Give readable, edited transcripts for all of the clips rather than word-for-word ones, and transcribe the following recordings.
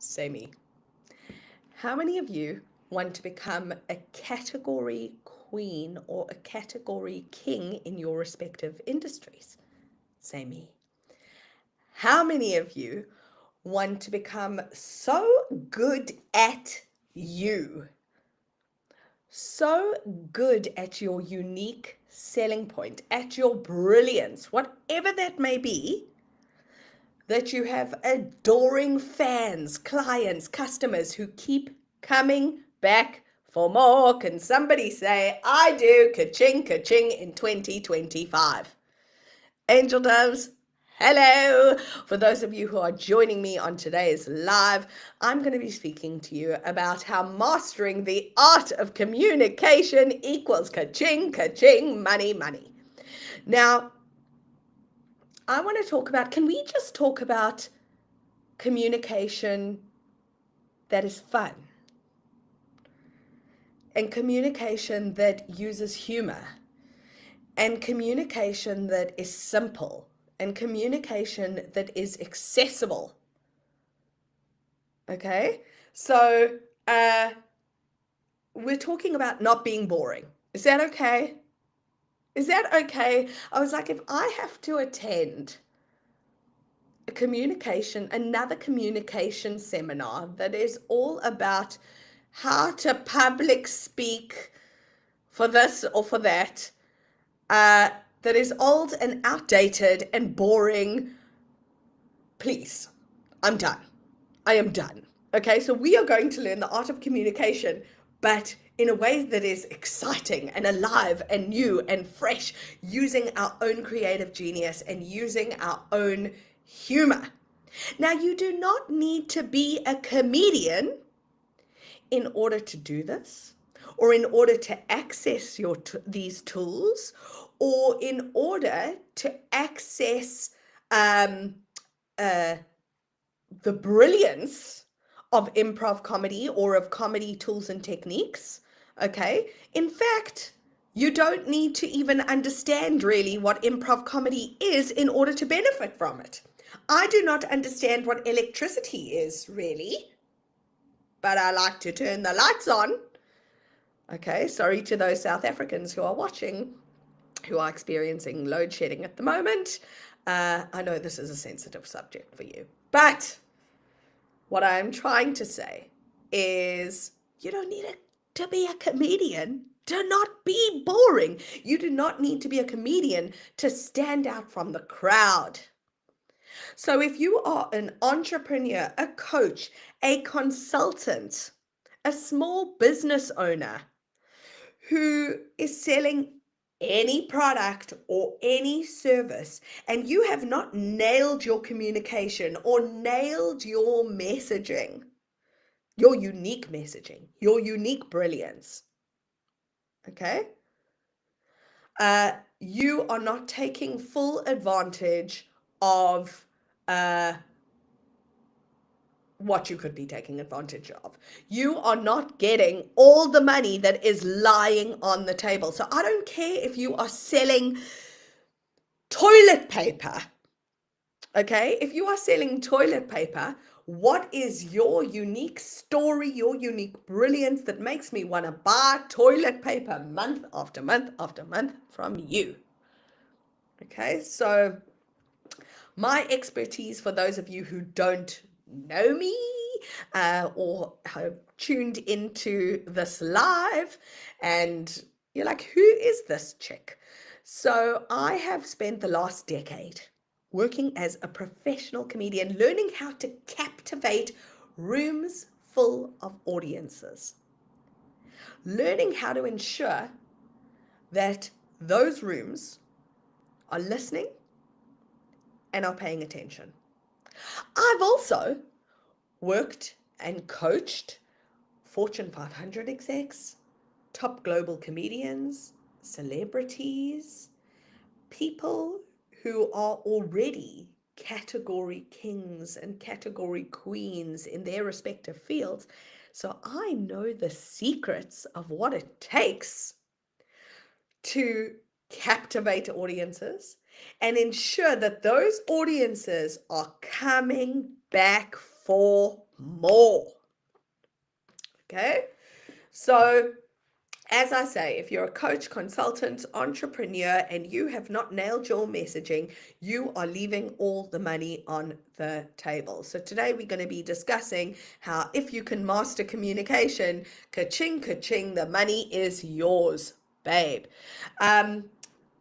Say me. How many of you want to become a category queen or a category king in your respective industries? Say me. How many of you want to become so good at you, so good at your unique selling point, at your brilliance, whatever that may be, that you have adoring fans, clients, customers who keep coming back for more? Can somebody say, I do, ka-ching, ka-ching in 2025? Angel Doves, hello. For those of you who are joining me on today's live, I'm going to be speaking to you about how mastering the art of communication equals ka-ching, ka-ching, money, money. Now, I want to talk about, can we just talk about communication that is fun and communication that uses humor and communication that is simple and communication that is accessible? Okay, so we're talking about not being boring. Is that okay? Is that okay? I was like, if I have to attend another communication seminar that is all about how to public speak for this or for that, that is old and outdated and boring, please, I'm done. I am done. Okay, so we are going to learn the art of communication, but in a way that is exciting and alive and new and fresh, using our own creative genius and using our own humor. Now, you do not need to be a comedian in order to do this, or in order to access these tools, or in order to access the brilliance of improv comedy or of comedy tools and techniques. Okay, in fact, you don't need to even understand really what improv comedy is in order to benefit from it. I do not understand what electricity is really, but I like to turn the lights on. Okay, sorry to those South Africans who are watching, who are experiencing load shedding at the moment. I know this is a sensitive subject for you, but what I'm trying to say is you don't need to be a comedian to not be boring. You do not need to be a comedian to stand out from the crowd. So if you are an entrepreneur, a coach, a consultant, a small business owner who is selling any product or any service, and you have not nailed your communication or nailed your messaging, your unique messaging, your unique brilliance, okay? You are not taking full advantage of what you could be taking advantage of. You are not getting all the money that is lying on the table. So I don't care if you are selling toilet paper. Okay, if you are selling toilet paper, what is your unique story, your unique brilliance that makes me want to buy toilet paper month after month after month from you? Okay, so my expertise, for those of you who don't know me or have tuned into this live and you're like, who is this chick? So I have spent the last decade working as a professional comedian, learning how to captivate rooms full of audiences, learning how to ensure that those rooms are listening and are paying attention. I've also worked and coached Fortune 500 execs, top global comedians, celebrities, people who are already category kings and category queens in their respective fields. So I know the secrets of what it takes to captivate audiences and ensure that those audiences are coming back for more. Okay? So, as I say, if you're a coach, consultant, entrepreneur, and you have not nailed your messaging, you are leaving all the money on the table. So today we're going to be discussing how if you can master communication, ka-ching, ka-ching, the money is yours, babe.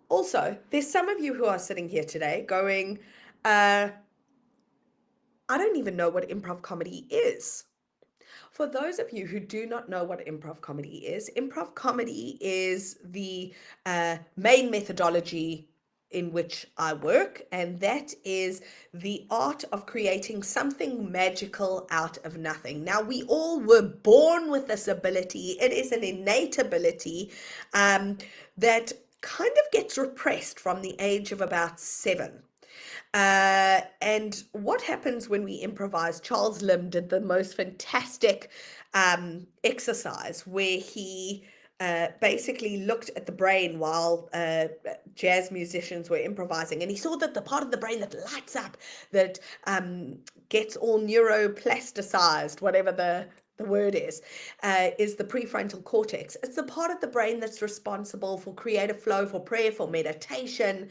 Also, there's some of you who are sitting here today going, I don't even know what improv comedy is. For those of you who do not know what improv comedy is the main methodology in which I work, and that is the art of creating something magical out of nothing. Now, we all were born with this ability. It is an innate ability that kind of gets repressed from the age of about 7. And what happens when we improvise? Charles Lim did the most fantastic exercise where he basically looked at the brain while jazz musicians were improvising, and he saw that the part of the brain that lights up, that gets all neuroplasticized, whatever the word is the prefrontal cortex. It's the part of the brain that's responsible for creative flow, for prayer, for meditation.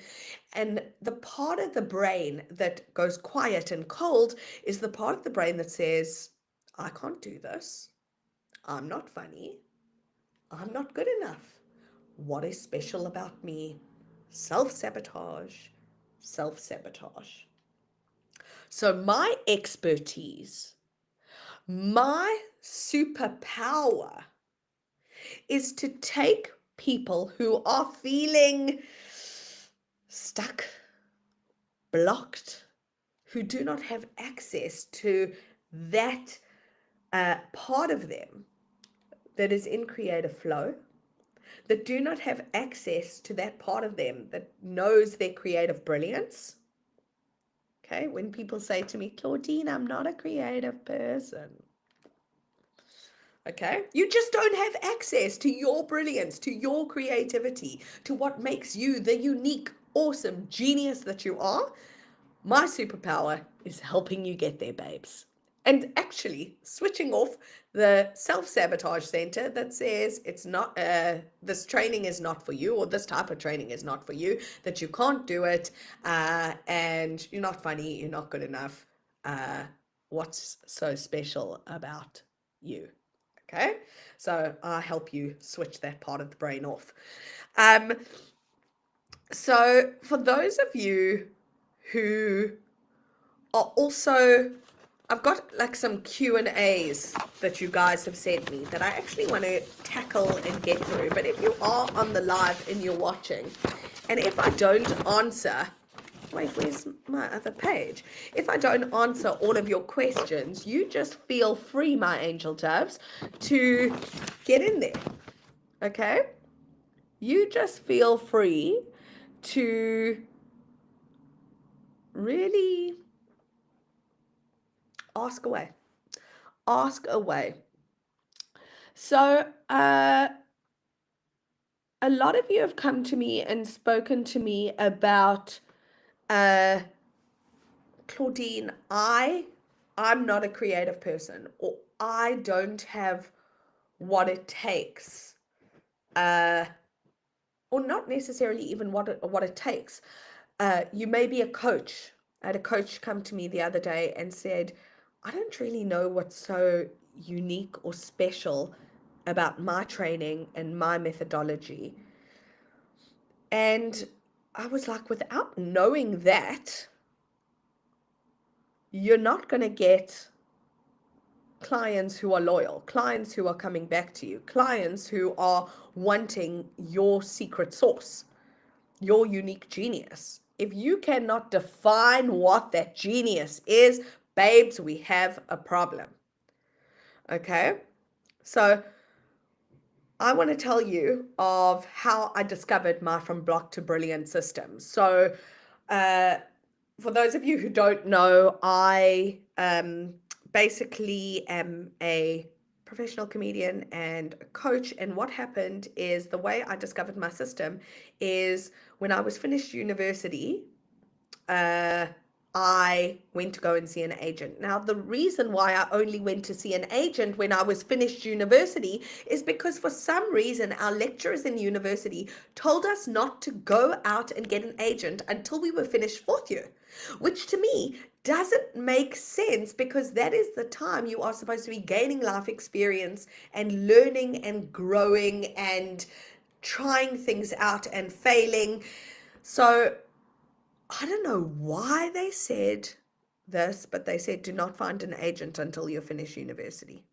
And the part of the brain that goes quiet and cold is the part of the brain that says, I can't do this. I'm not funny. I'm not good enough. What is special about me? Self-sabotage. Self-sabotage. So my expertise, my superpower is to take people who are feeling stuck, blocked, who do not have access to that part of them that is in creative flow, that do not have access to that part of them that knows their creative brilliance. Okay, when people say to me, Claudine, I'm not a creative person. Okay, you just don't have access to your brilliance, to your creativity, to what makes you the unique, awesome genius that you are. My superpower is helping you get there, babes. And actually switching off the self-sabotage center that says it's not, this training is not for you, or this type of training is not for you, that you can't do it, and you're not funny, you're not good enough. What's so special about you? Okay, so I help you switch that part of the brain off. So for those of you who are also, I've got like some Q&As that you guys have sent me that I actually want to tackle and get through. But if you are on the live and you're watching, and if I don't answer, wait, where's my other page? If I don't answer all of your questions, you just feel free, my angel doves, to get in there. Okay? You just feel free to really ask away. Ask away. So, a lot of you have come to me and spoken to me about, Claudine, I'm not a creative person, or I don't have what it takes, or not necessarily even what it takes. You may be a coach. I had a coach come to me the other day and said, I don't really know what's so unique or special about my training and my methodology. And I was like, without knowing that, you're not going to get clients who are loyal, clients who are coming back to you, clients who are wanting your secret sauce, your unique genius. If you cannot define what that genius is, babes, we have a problem. Okay? So I want to tell you of how I discovered my From Block to Brilliant system. So for those of you who don't know, I basically am a professional comedian and a coach. And what happened is, the way I discovered my system is when I was finished university, I went to go and see an agent. Now, the reason why I only went to see an agent when I was finished university is because for some reason our lecturers in university told us not to go out and get an agent until we were finished fourth year, which to me doesn't make sense because that is the time you are supposed to be gaining life experience and learning and growing and trying things out and failing. So I don't know why they said this, but they said do not find an agent until you finish university,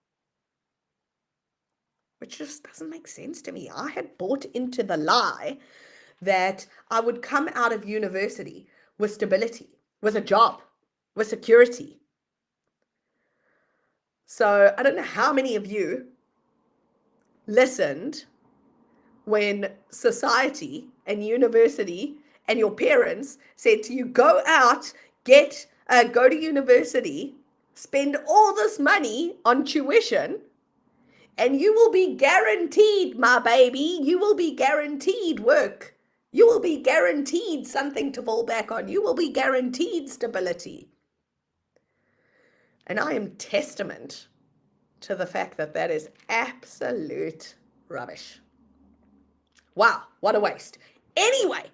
which just doesn't make sense to me. I had bought into the lie that I would come out of university with stability, with a job, with security. So I don't know how many of you listened when society and university and your parents said to you, go out, go to university, spend all this money on tuition, and you will be guaranteed, my baby, you will be guaranteed work. You will be guaranteed something to fall back on. You will be guaranteed stability. And I am testament to the fact that that is absolute rubbish. Wow, what a waste. Anyway,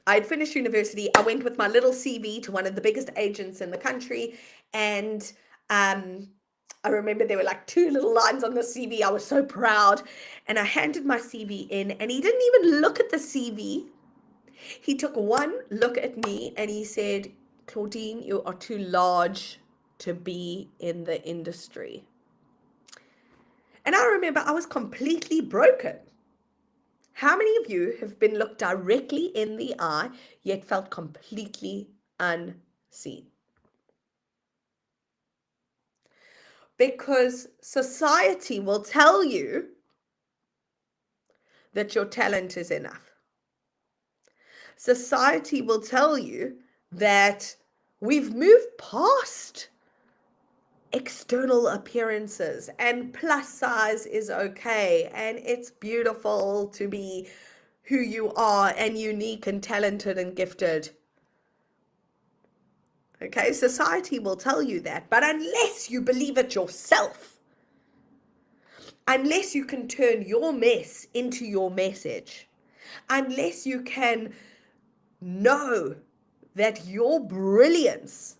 I had finished university. I went with my little CV to one of the biggest agents in the country. And I remember there were like 2 little lines on the CV. I was so proud. And I handed my CV in, and he didn't even look at the CV. He took one look at me and he said, Claudine, you are too large to be in the industry. And I remember I was completely broken. How many of you have been looked directly in the eye, yet felt completely unseen? Because society will tell you that your talent is enough. Society will tell you that we've moved past external appearances and plus size is okay and it's beautiful to be who you are and unique and talented and gifted. Okay, society will tell you that, but unless you believe it yourself, unless you can turn your mess into your message, unless you can know that your brilliance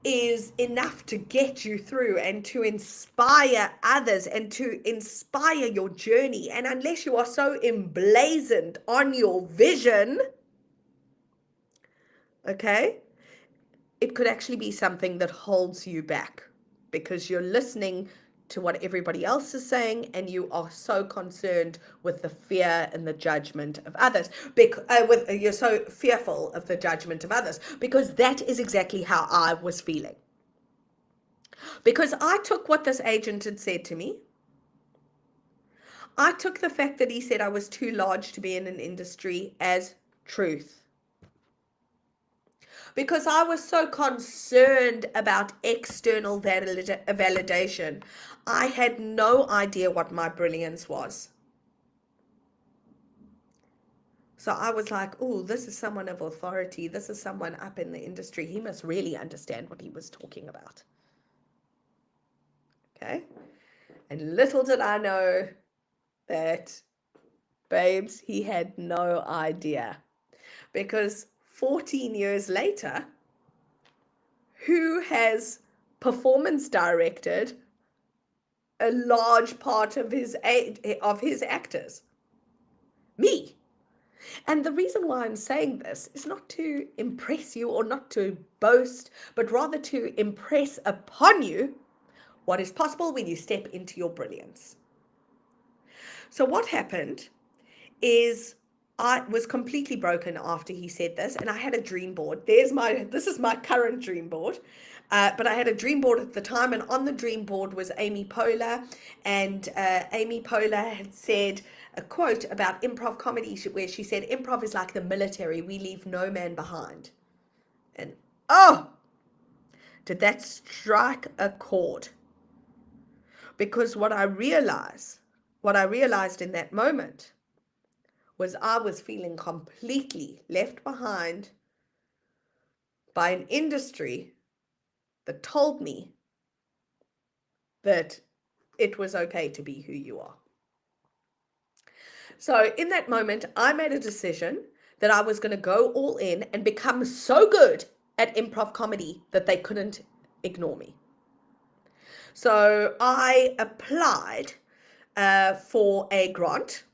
is enough to get you through and to inspire others and to inspire your journey, and unless you are so emblazoned on your vision, okay, it could actually be something that holds you back because you're listening to what everybody else is saying and you are so concerned with the fear and the judgment of others. You're so fearful of the judgment of others because that is exactly how I was feeling. Because I took what this agent had said to me. I took the fact that he said I was too large to be in an industry as truth. Because I was so concerned about external validation, I had no idea what my brilliance was. So I was like, oh, this is someone of authority. This is someone up in the industry. He must really understand what he was talking about. Okay? And little did I know that, babes, he had no idea. Because 14 years later, who has performance directed a large part of his actors? Me. And the reason why I'm saying this is not to impress you or not to boast, but rather to impress upon you what is possible when you step into your brilliance. So what happened is I was completely broken after he said this, and I had a dream board. This is my current dream board. But I had a dream board at the time, and on the dream board was Amy Poehler, and Amy Poehler had said a quote about improv comedy where she said, improv is like the military, we leave no man behind. And oh, did that strike a chord? Because what I realized in that moment was I was feeling completely left behind by an industry that told me that it was okay to be who you are. So in that moment, I made a decision that I was going to go all in and become so good at improv comedy that they couldn't ignore me. So I applied for a grant.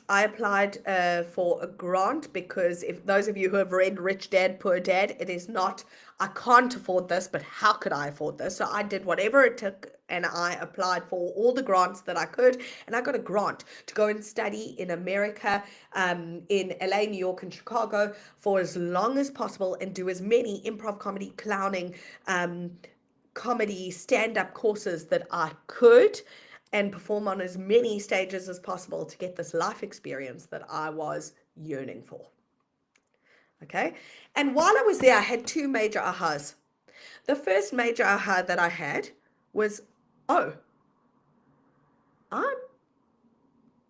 I applied for a grant because if those of you who have read Rich Dad, Poor Dad, it is not, I can't afford this, but how could I afford this? So I did whatever it took and I applied for all the grants that I could. And I got a grant to go and study in America, in LA, New York, and Chicago for as long as possible and do as many improv comedy, clowning, comedy, stand-up courses that I could and perform on as many stages as possible to get this life experience that I was yearning for. Okay. And while I was there, I had two major ahas. The first major aha that I had was, oh, I'm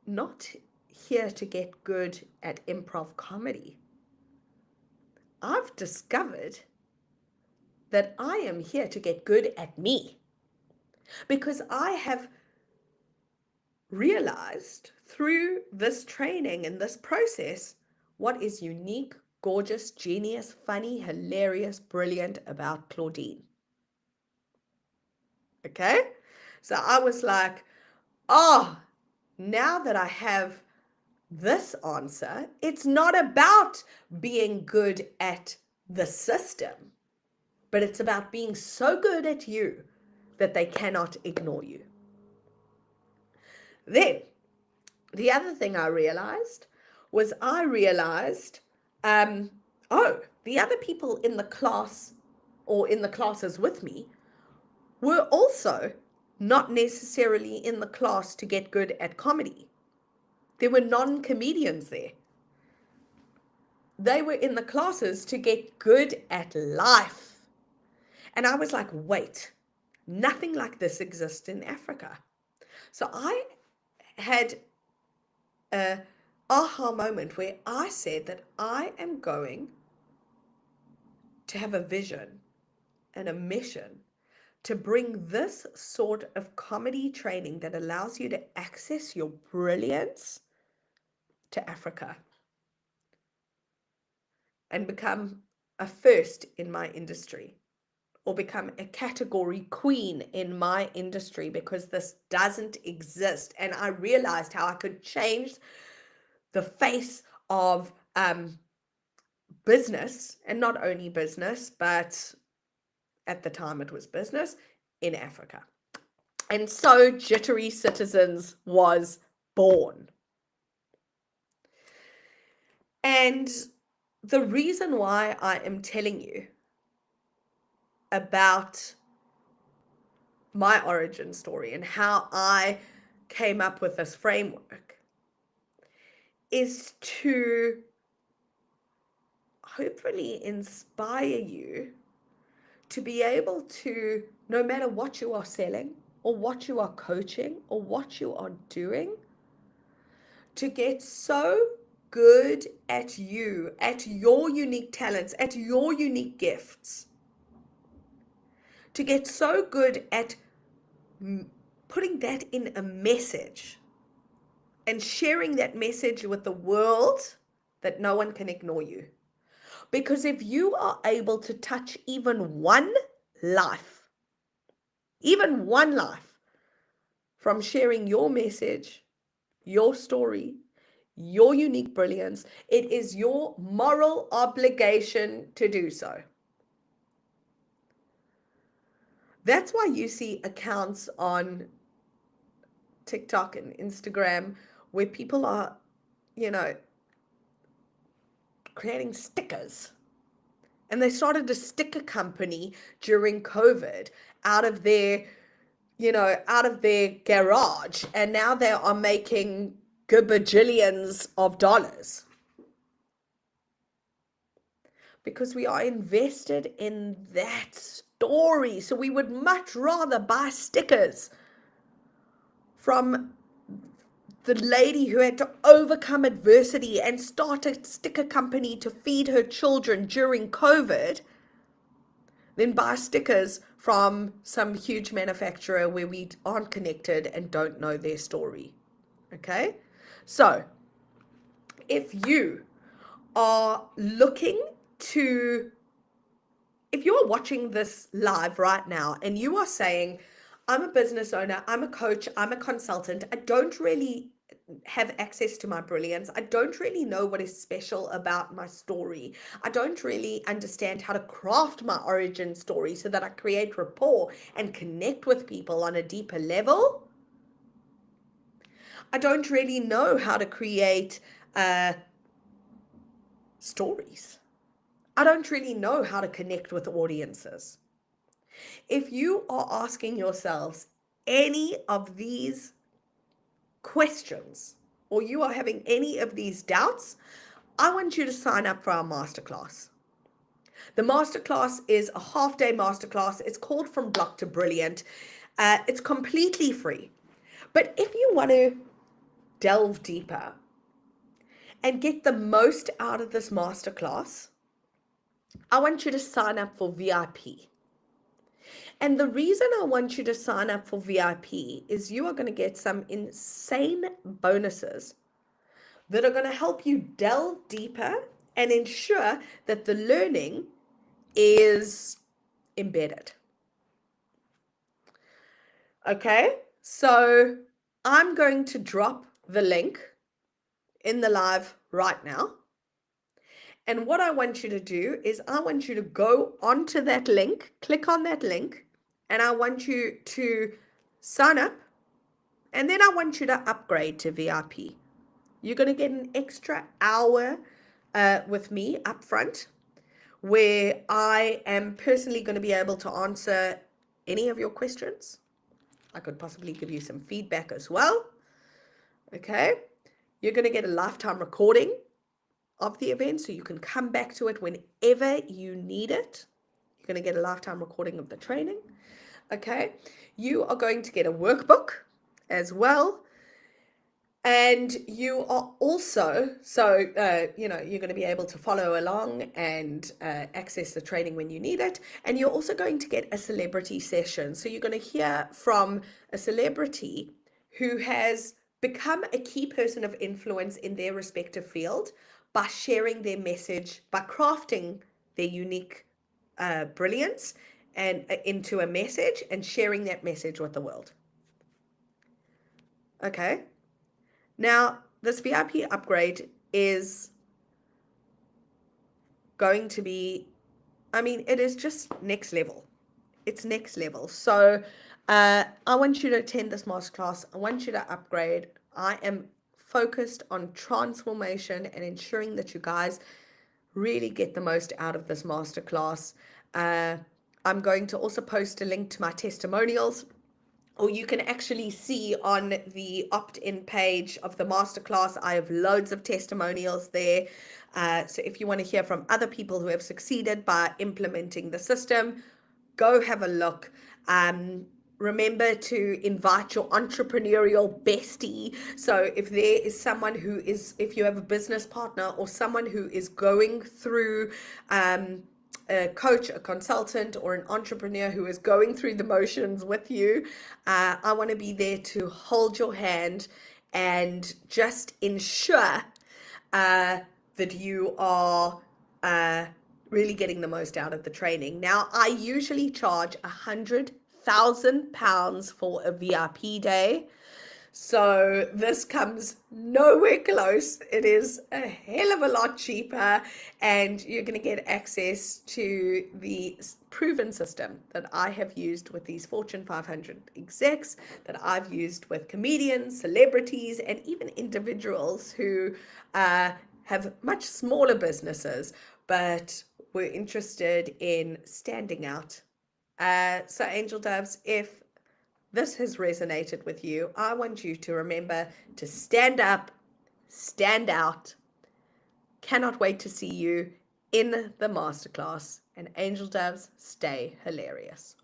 not here to get good at improv comedy. I've discovered that I am here to get good at me, because I have realized through this training and this process what is unique, gorgeous, genius, funny, hilarious, brilliant about Claudine. Okay? So I was like, oh, now that I have this answer, it's not about being good at the system, but it's about being so good at you that they cannot ignore you. Then the other thing I realized was oh, the other people in the class or in the classes with me were also not necessarily in the class to get good at comedy. There were non-comedians there. They were in the classes to get good at life. And I was like, wait, nothing like this exists in Africa. So I had a aha moment where I said that I am going to have a vision and a mission to bring this sort of comedy training that allows you to access your brilliance to Africa and become a first in my industry, or become a category queen in my industry, because this doesn't exist. And I realized how I could change the face of business, and not only business, but at the time it was business in Africa. And so Jittery Citizens was born. And the reason why I am telling you about my origin story and how I came up with this framework is to hopefully inspire you to be able to, no matter what you are selling or what you are coaching or what you are doing, to get so good at you, at your unique talents, at your unique gifts, to get so good at putting that in a message and sharing that message with the world that no one can ignore you. Because if you are able to touch even one life from sharing your message, your story, your unique brilliance, it is your moral obligation to do so. That's why you see accounts on TikTok and Instagram where people are, creating stickers. And they started a sticker company during COVID out of their garage. And now they are making gabajillions of dollars. Because we are invested in that story. So we would much rather buy stickers from the lady who had to overcome adversity and start a sticker company to feed her children during COVID, than buy stickers from some huge manufacturer where we aren't connected and don't know their story. Okay? So, if you are looking to, if you're watching this live right now and you are saying, I'm a business owner, I'm a coach, I'm a consultant, I don't really have access to my brilliance. I don't really know what is special about my story. I don't really understand how to craft my origin story so that I create rapport and connect with people on a deeper level. I don't really know how to create stories. I don't really know how to connect with audiences. If you are asking yourselves any of these questions or you are having any of these doubts, I want you to sign up for our masterclass. The masterclass is a half-day masterclass. It's called From Block to Brilliant. It's completely free. But if you want to delve deeper and get the most out of this masterclass, I want you to sign up for VIP. And the reason I want you to sign up for VIP is you are going to get some insane bonuses that are going to help you delve deeper and ensure that the learning is embedded. Okay, so I'm going to drop the link in the live right now. And what I want you to do is I want you to go onto that link, click on that link, and I want you to sign up. And then I want you to upgrade to VIP. You're going to get an extra hour with me up front, where I am personally going to be able to answer any of your questions. I could possibly give you some feedback as well. Okay. You're going to get a lifetime recording of the event, so you can come back to it whenever you need it. You're going to get a lifetime recording of the training. Okay. You are going to get a workbook as well. And you are also, you're going to be able to follow along and access the training when you need it. And you're also going to get a celebrity session. So you're going to hear from a celebrity who has become a key person of influence in their respective field by sharing their message, by crafting their unique brilliance and into a message and sharing that message with the world. Okay. Now, this VIP upgrade is going to be, it is just next level. It's next level. So I want you to attend this masterclass. I want you to upgrade. I am focused on transformation and ensuring that you guys really get the most out of this masterclass. I'm going to also post a link to my testimonials, or you can actually see on the opt-in page of the masterclass, I have loads of testimonials there. So if you want to hear from other people who have succeeded by implementing the system, go have a look. Remember to invite your entrepreneurial bestie. So if there is someone who is, if you have a business partner or someone who is going through a coach, a consultant, or an entrepreneur who is going through the motions with you, I want to be there to hold your hand and just ensure that you are really getting the most out of the training. Now, I usually charge £100,000 for a VIP day. So this comes nowhere close. It is a hell of a lot cheaper, and you're going to get access to the proven system that I have used with these Fortune 500 execs, that I've used with comedians, celebrities, and even individuals who have much smaller businesses, but were interested in standing out. So Angel Doves, if this has resonated with you, I want you to remember to stand up, stand out. Cannot wait to see you in the masterclass. And Angel Doves, stay hilarious.